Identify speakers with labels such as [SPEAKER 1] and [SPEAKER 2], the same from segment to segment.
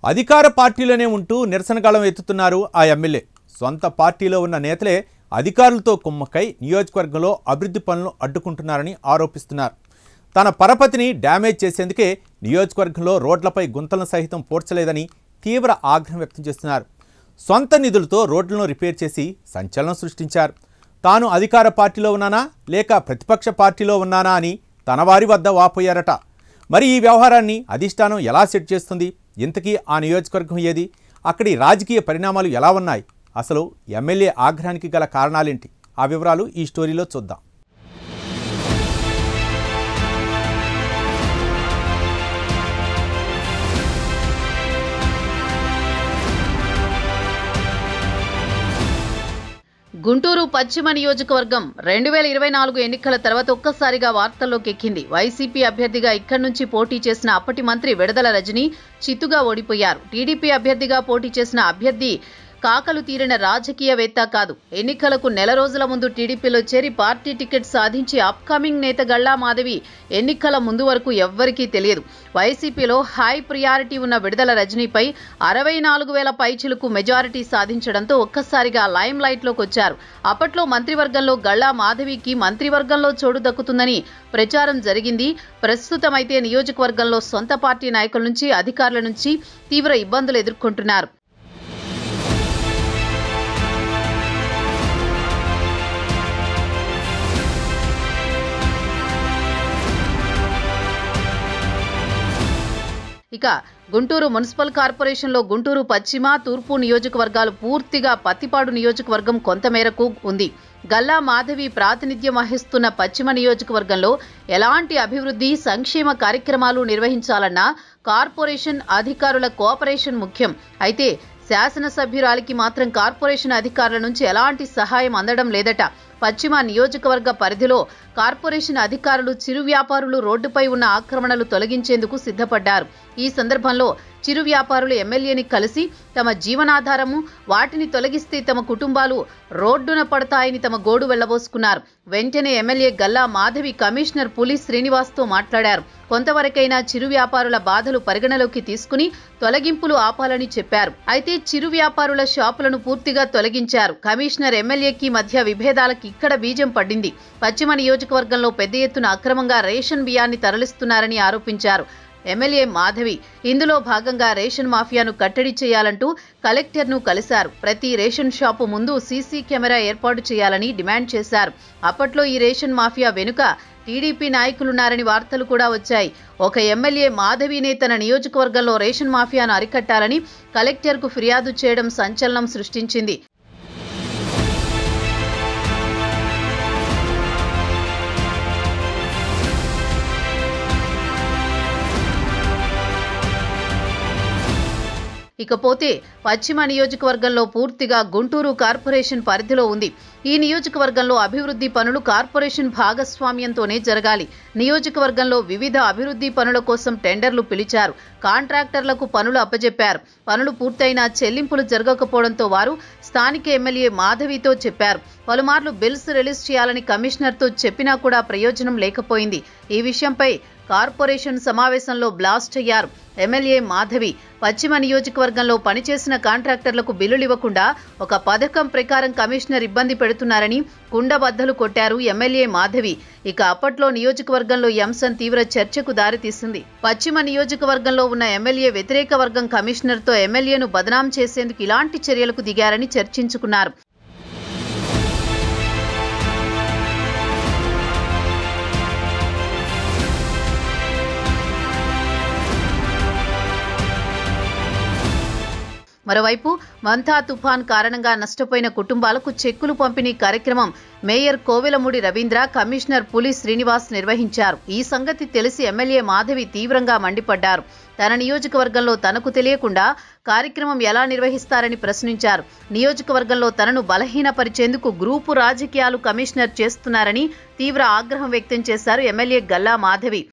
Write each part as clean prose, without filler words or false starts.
[SPEAKER 1] అధికార పార్టీలోనే ఉంటూ నిరసన గళం ఎత్తుతున్నారు ఆ ఎమ్మెల్యే. సొంత పార్టీలో ఉన్న నేతలే అధికారులతో కుమ్మక్కై నియోజకవర్గంలో అభివృద్ధి పనులను అడ్డుకుంటున్నారని ఆరోపిస్తున్నారు. తన పరపతిని డ్యామేజ్ చేసేందుకే నియోజకవర్గంలో రోడ్లపై గుంతలను సహితం పూడ్చలేదని తీవ్ర ఆగ్రహం వ్యక్తం చేస్తున్నారు. సొంత నిధులతో రోడ్లను రిపేర్ చేసి సంచలనం సృష్టించారు. తాను అధికార పార్టీలో ఉన్నానా లేక ప్రతిపక్ష పార్టీలో ఉన్నానా అని తన వారి వద్ద వాపోయారట. మరి ఈ వ్యవహారాన్ని అధిష్టానం ఎలా సెట్ చేస్తుంది? ఇంతకీ ఆ నియోజకవర్గం ఏది? అక్కడి రాజకీయ పరిణామాలు ఎలా ఉన్నాయి? అసలు ఎమ్మెల్యే ఆగ్రహానికి గల కారణాలేంటి? ఆ వివరాలు ఈ స్టోరీలో చూద్దాం.
[SPEAKER 2] గుంటూరు పశ్చిమ నియోజకవర్గం 2024 ఎన్నికల తర్వాత ఒక్కసారిగా వార్తల్లోకి ఎక్కింది. వైసీపీ అభ్యర్థిగా ఇక్కడి నుంచి పోటీ చేసిన అప్పటి మంత్రి విడదల రజని చిత్తుగా ఓడిపోయారు. టీడీపీ అభ్యర్థిగా పోటీ చేసిన అభ్యర్థి కాకలు తీరిన రాజకీయవేత్త కాదు. ఎన్నికలకు నెల రోజుల ముందు టీడీపీలో చేరి పార్టీ టికెట్ సాధించి అప్కమింగ్ నేత గల్లా మాధవి ఎన్నికల ముందు వరకు ఎవ్వరికీ తెలియదు. వైసీపీలో హై ప్రియారిటీ ఉన్న విడదల రజనీపై 64,000 పైచిలకు మెజారిటీ సాధించడంతో ఒక్కసారిగా లైమ్ లైట్లోకి వచ్చారు. అప్పట్లో మంత్రివర్గంలో గల్లా మాధవికి మంత్రివర్గంలో చోటు దక్కుతుందని ప్రచారం జరిగింది. ప్రస్తుతమైతే నియోజకవర్గంలో సొంత పార్టీ నాయకుల నుంచి అధికారుల నుంచి తీవ్ర ఇబ్బందులు ఎదుర్కొంటున్నారు. ఇక గుంటూరు మున్సిపల్ కార్పొరేషన్లో గుంటూరు పశ్చిమ, తూర్పు నియోజకవర్గాలు పూర్తిగా పత్తిపాడు నియోజకవర్గం కొంతమేరకు ఉంది. గల్లా మాధవి ప్రాతినిధ్యం వహిస్తున్న పశ్చిమ నియోజకవర్గంలో ఎలాంటి అభివృద్ధి, సంక్షేమ కార్యక్రమాలు నిర్వహించాలన్నా కార్పొరేషన్ అధికారుల కోఆపరేషన్ ముఖ్యం. అయితే శాసనసభ్యురాలికి మాత్రం కార్పొరేషన్ అధికారుల నుంచి ఎలాంటి సహాయం అందడం లేదట. పశ్చిమ నియోజకవర్గ పరిధిలో కార్పొరేషన్ అధికారులు చిరు వ్యాపారులు రోడ్డుపై ఉన్న ఆక్రమణలు తొలగించేందుకు సిద్ధపడ్డారు. ఈ సందర్భంలో చిరు వ్యాపారులు ఎమ్మెల్యేని కలిసి తమ జీవనాధారము, వాటిని తొలగిస్తే తమ కుటుంబాలు రోడ్డున పడతాయని తమ గోడు వెళ్లబోసుకున్నారు. వెంటనే ఎమ్మెల్యే గల్లా మాధవి కమిషనర్ పులి శ్రీనివాస్తో మాట్లాడారు. కొంతవరకైనా చిరు వ్యాపారుల బాధలు పరిగణలోకి తీసుకుని తొలగింపులు ఆపాలని చెప్పారు. అయితే చిరు వ్యాపారుల షాపులను పూర్తిగా తొలగించారు. కమిషనర్ ఎమ్మెల్యేకి మధ్య విభేదాలకి ఇక్కడ బీజం పడింది. పశ్చిమ నియోజకవర్గంలో పెద్ద ఎత్తున అక్రమంగా రేషన్ బియ్యాన్ని తరలిస్తున్నారని ఆరోపించారు ఎమ్మెల్యే మాధవి. ఇందులో భాగంగా రేషన్ మాఫియాను కట్టడి చేయాలంటూ కలెక్టర్ను కలిశారు. ప్రతి రేషన్ షాపు ముందు సీసీ కెమెరా ఏర్పాటు చేయాలని డిమాండ్ చేశారు. అప్పట్లో ఈ రేషన్ మాఫియా వెనుక టీడీపీ నాయకులున్నారని వార్తలు కూడా వచ్చాయి. ఒక ఎమ్మెల్యే మాధవినే తన నియోజకవర్గంలో రేషన్ మాఫియాను అరికట్టాలని కలెక్టర్కు ఫిర్యాదు చేయడం సంచలనం సృష్టించింది. ఇకపోతే పశ్చిమ నియోజకవర్గంలో పూర్తిగా గుంటూరు కార్పొరేషన్ పరిధిలో ఉంది. ఈ నియోజకవర్గంలో అభివృద్ధి పనులు కార్పొరేషన్ భాగస్వామ్యంతోనే జరగాలి. నియోజకవర్గంలో వివిధ అభివృద్ధి పనుల కోసం టెండర్లు పిలిచారు. కాంట్రాక్టర్లకు పనులు అప్పజెప్పారు. పనులు పూర్తయినా చెల్లింపులు జరగకపోవడంతో వారు స్థానిక ఎమ్మెల్యే మాధవితో చెప్పారు. పలుమార్లు బిల్స్ రిలీజ్ చేయాలని కమిషనర్తో చెప్పినా కూడా ప్రయోజనం లేకపోయింది. ఈ విషయంపై కార్పొరేషన్ సమావేశంలో బ్లాస్ట్ అయ్యారు ఎమ్మెల్యే మాధవి. పశ్చిమ నియోజకవర్గంలో పనిచేసిన కాంట్రాక్టర్లకు బిల్లులు ఇవ్వకుండా ఒక పథకం ప్రకారం కమిషనర్ ఇబ్బంది పెడుతున్నారని కుండబద్దలు కొట్టారు ఎమ్మెల్యే మాధవి. ఇక అప్పట్లో నియోజకవర్గంలో ఈ అంశం తీవ్ర చర్చకు దారితీసింది. పశ్చిమ నియోజకవర్గంలో ఉన్న ఎమ్మెల్యే వ్యతిరేక వర్గం కమిషనర్తో ఎమ్మెల్యేను బదనాం చేసేందుకు ఇలాంటి చర్యలకు దిగారని చర్చించుకున్నారు. మరోవైపు మంతా తుఫాన్ కారణంగా నష్టపోయిన కుటుంబాలకు చెక్కులు పంపిణీ కార్యక్రమం మేయర్ కోవెలమూడి రవీంద్ర, కమిషనర్ పులి శ్రీనివాస్ నిర్వహించారు. ఈ సంగతి తెలిసి ఎమ్మెల్యే మాధవి తీవ్రంగా మండిపడ్డారు. తన నియోజకవర్గంలో తనకు తెలియకుండా కార్యక్రమం ఎలా నిర్వహిస్తారని ప్రశ్నించారు. నియోజకవర్గంలో తనను బలహీనపరిచేందుకు గ్రూపు రాజకీయాలు కమిషనర్ చేస్తున్నారని తీవ్ర ఆగ్రహం వ్యక్తం చేశారు ఎమ్మెల్యే గల్లా మాధవి.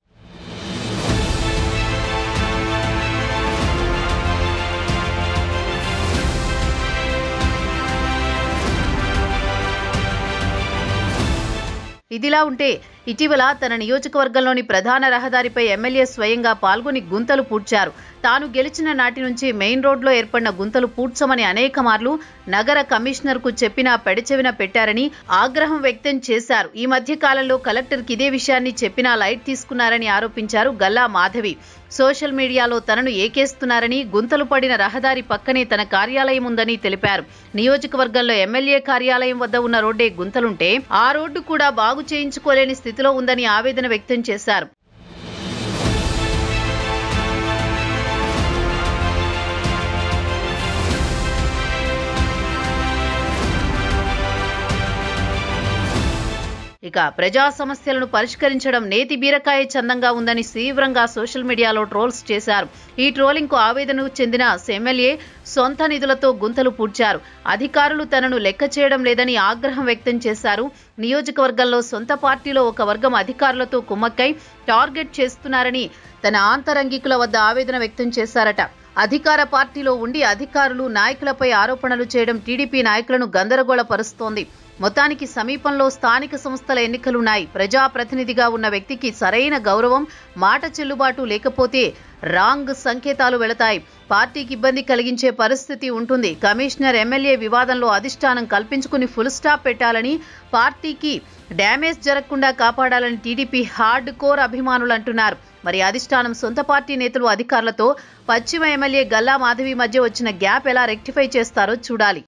[SPEAKER 2] ఈ ఇదిలా ఉంటే ఇటీవల తన నియోజకవర్గంలోని ప్రధాన రహదారిపై ఎమ్మెల్యే స్వయంగా పాల్గొని గుంతలు పూడ్చారు. తాను గెలిచిన నాటి నుంచి మెయిన్ రోడ్లో ఏర్పడిన గుంతలు పూడ్చమని అనేక మార్లు నగర కమిషనర్కు చెప్పినా పెడచెవిన పెట్టారని ఆగ్రహం వ్యక్తం చేశారు. ఈ మధ్య కాలంలో కలెక్టర్కి ఇదే విషయాన్ని చెప్పినా లైట్ తీసుకున్నారని ఆరోపించారు గల్లా మాధవి. సోషల్ మీడియాలో తనను ఏకేస్తున్నారని, గుంతలు పడిన రహదారి పక్కనే తన కార్యాలయం ఉందని తెలిపారు. నియోజకవర్గంలో ఎమ్మెల్యే కార్యాలయం వద్ద ఉన్న రోడ్డే గుంతలుంటే ఆ రోడ్డు కూడా బాగు చేయించుకోలేని స్థితిలో ఉందని ఆవేదన వ్యక్తం చేశారు. ఇక ప్రజా సమస్యలను పరిష్కరించడం నేతి బీరకాయ చందంగా ఉందని తీవ్రంగా సోషల్ మీడియాలో ట్రోల్స్ చేశారు. ఈ ట్రోలింగ్ కు ఆవేదన చెందిన ఎమ్మెల్యే సొంత నిధులతో గుంతలు పూడ్చారు. అధికారులు తనను లెక్క చేయడం లేదని ఆగ్రహం వ్యక్తం చేశారు. నియోజకవర్గంలో సొంత పార్టీలో ఒక వర్గం అధికారులతో కుమ్మక్కై టార్గెట్ చేస్తున్నారని తన ఆంతరంగికుల వద్ద ఆవేదన వ్యక్తం చేశారట. అధికార పార్టీలో ఉండి అధికారులు, నాయకులపై ఆరోపణలు చేయడం టీడీపీ నాయకులను గందరగోళపరుస్తోంది. మొత్తానికి సమీపంలో స్థానిక సంస్థల ఎన్నికలున్నాయి. ప్రజాప్రతినిధిగా ఉన్న వ్యక్తికి సరైన గౌరవం, మాట చెల్లుబాటు లేకపోతే రాంగ్ సంకేతాలు వెళతాయి. పార్టీకి ఇబ్బంది కలిగించే పరిస్థితి ఉంటుంది. కమిషనర్ ఎమ్మెల్యే వివాదంలో అధిష్టానం కల్పించుకుని ఫుల్ స్టాప్ పెట్టాలని, పార్టీకి డ్యామేజ్ జరగకుండా కాపాడాలని టీడీపీ హార్డ్ కోర్ అభిమానులు అంటున్నారు. మరి అధిష్టానం సొంత పార్టీ నేతలు, అధికారులతో పశ్చిమ ఎమ్మెల్యే గల్లా మాధవి మధ్య వచ్చిన గ్యాప్ ఎలా రెక్టిఫై చేస్తారో చూడాలి.